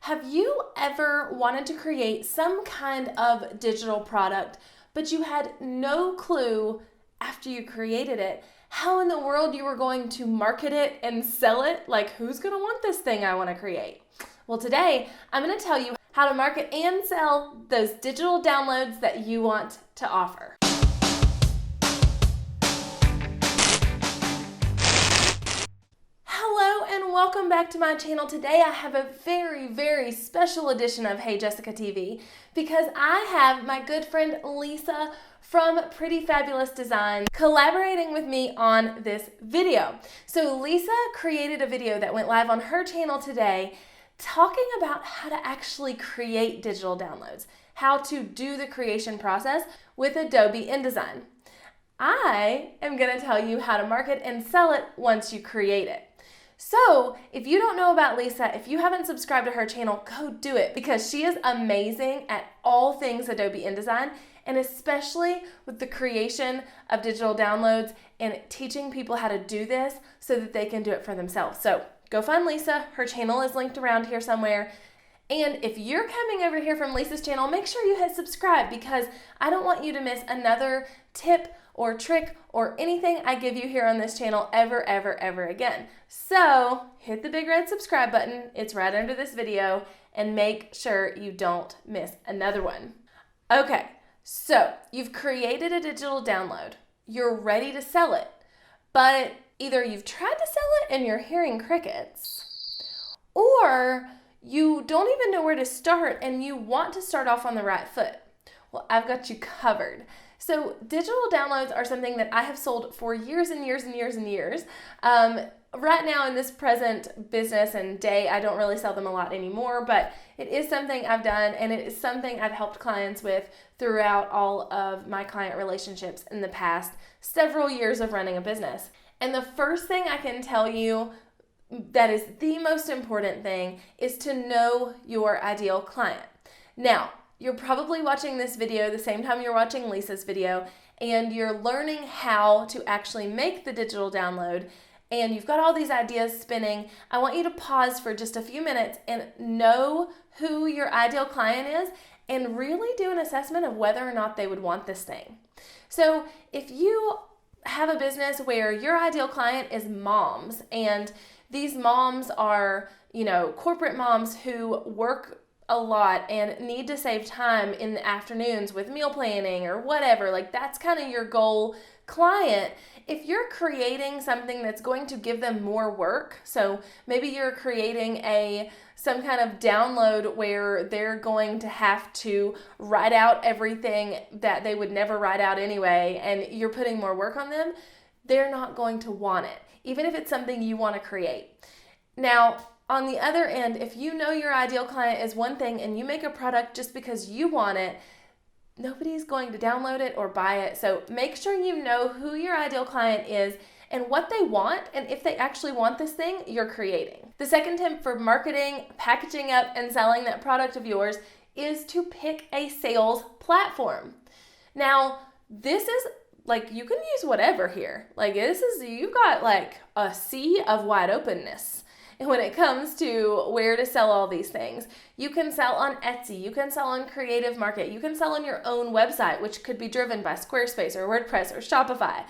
Have you ever wanted to create some kind of digital product, but you had no clue after you created it how in the world you were going to market it and sell it? Like, who's going to want this thing I want to create? Well, today I'm going to tell you how to market and sell those digital downloads that you want to offer. Hello and welcome back to my channel. Today I have a very special edition of Hey Jessica TV because I have my good friend Lisa from Pretty Fabulous Design collaborating with me on this video. So Lisa created a video that went live on her channel today talking about how to actually create digital downloads, how to do the creation process with Adobe InDesign. I am going to tell you how to market and sell it once you create it. So if you don't know about Lisa, if you haven't subscribed to her channel, go do it because she is amazing at all things Adobe InDesign, and especially with the creation of digital downloads and teaching people how to do this so that they can do it for themselves. So go find Lisa. Her channel is linked around here somewhere. And if you're coming over here from Lisa's channel, make sure you hit subscribe because I don't want you to miss another tip or trick or anything I give you here on this channel ever again. So hit the big red subscribe button. It's right under this video and make sure you don't miss another one. Okay, so you've created a digital download. You're ready to sell it, but either you've tried to sell it and you're hearing crickets, or you don't even know where to start and you want to start off on the right foot. Well, I've got you covered. So digital downloads are something that I have sold for years and years. Right now in this present business and day, I don't really sell them a lot anymore, but it is something I've done and it is something I've helped clients with throughout all of my client relationships in the past several years of running a business. And the first thing I can tell you that is the most important thing is to know your ideal client. Now, you're probably watching this video the same time you're watching Lisa's video, and you're learning how to actually make the digital download, and you've got all these ideas spinning. I want you to pause for just a few minutes and know who your ideal client is and really do an assessment of whether or not they would want this thing. So if you have a business where your ideal client is moms, and these moms are, corporate moms who work a lot and need to save time in the afternoons with meal planning or whatever, like that's kind of your goal client. If you're creating something that's going to give them more work, so maybe you're creating some kind of download where they're going to have to write out everything that they would never write out anyway, and you're putting more work on them, they're not going to want it, even if it's something you want to create. Now, on the other end, if you know your ideal client is one thing and you make a product just because you want it, nobody's going to download it or buy it. So make sure you know who your ideal client is and what they want, and if they actually want this thing you're creating. The second tip for marketing, packaging up, and selling that product of yours is to pick a sales platform. Now, this is you can use whatever here. You've got a sea of wide openness when it comes to where to sell all these things. You can sell on Etsy, you can sell on Creative Market, you can sell on your own website, which could be driven by Squarespace or WordPress or Shopify.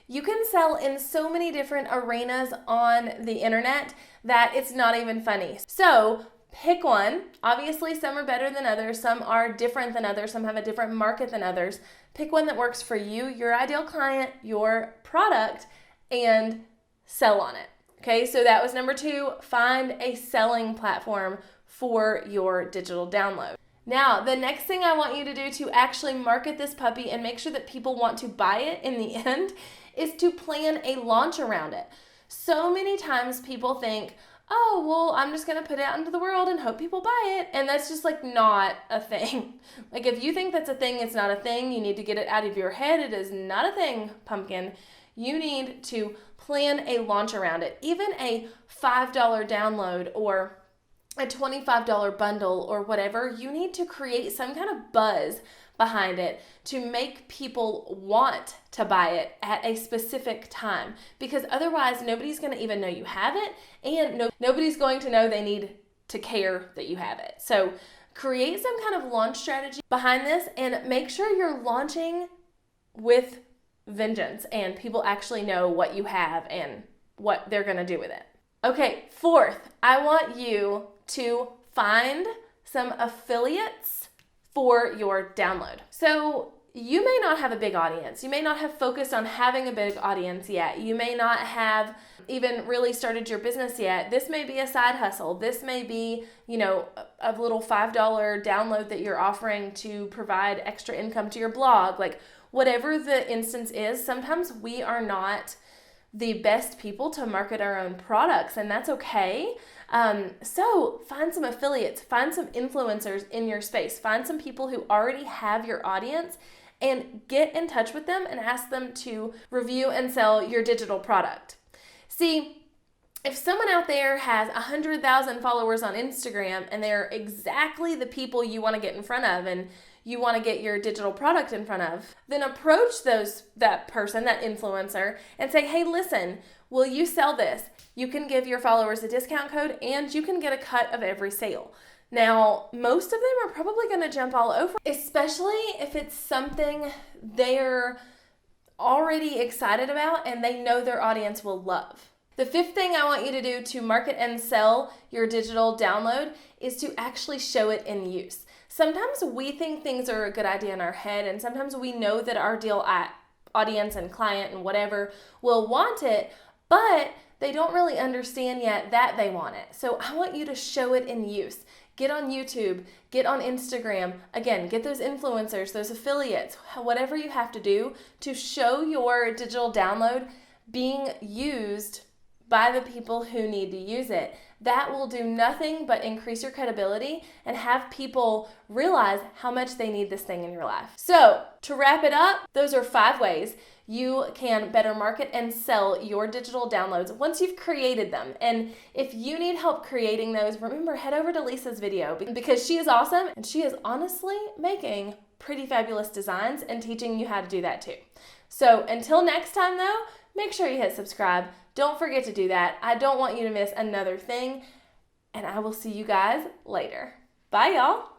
You can sell in so many different arenas on the internet that it's not even funny. So pick one. Obviously, some are better than others, some are different than others, some have a different market than others. Pick one that works for you, your ideal client, your product, and sell on it. Okay, so that was number 2, find a selling platform for your digital download. Now, the next thing I want you to do to actually market this puppy and make sure that people want to buy it in the end is to plan a launch around it. So many times people think, oh, well, I'm just going to put it out into the world and hope people buy it. And that's just not a thing. If you think that's a thing, it's not a thing. You need to get it out of your head. It is not a thing, pumpkin. You need to plan a launch around it. Even a $5 download or a $25 bundle or whatever, you need to create some kind of buzz behind it to make people want to buy it at a specific time, because otherwise nobody's going to even know you have it, and nobody's going to know they need to care that you have it. So create some kind of launch strategy behind this and make sure you're launching with vengeance and people actually know what you have and what they're going to do with it. Okay, fourth, I want you to find some affiliates for your download. So you may not have a big audience. You may not have focused on having a big audience yet. You may not have even really started your business yet. This may be a side hustle. This may be, a little $5 download that you're offering to provide extra income to your blog. Like whatever the instance is, sometimes we are not the best people to market our own products, and that's okay. So find some affiliates, find some influencers in your space, find some people who already have your audience and get in touch with them and ask them to review and sell your digital product. See, if someone out there has 100,000 followers on Instagram and they're exactly the people you want to get in front of and you want to get your digital product in front of, then approach that person, that influencer, and say, hey, listen, will you sell this? You can give your followers a discount code and you can get a cut of every sale. Now, most of them are probably going to jump all over, especially if it's something they're already excited about and they know their audience will love. The fifth thing I want you to do to market and sell your digital download is to actually show it in use. Sometimes we think things are a good idea in our head, and sometimes we know that our deal audience and client and whatever will want it, but they don't really understand yet that they want it. So I want you to show it in use. Get on YouTube, get on Instagram, again, get those influencers, those affiliates, whatever you have to do to show your digital download being used by the people who need to use it. That will do nothing but increase your credibility and have people realize how much they need this thing in your life. So to wrap it up, those are 5 ways you can better market and sell your digital downloads once you've created them. And if you need help creating those, remember, head over to Lisa's video because she is awesome and she is honestly making pretty fabulous designs and teaching you how to do that too. So until next time though, make sure you hit subscribe. Don't forget to do that. I don't want you to miss another thing. And I will see you guys later. Bye, y'all.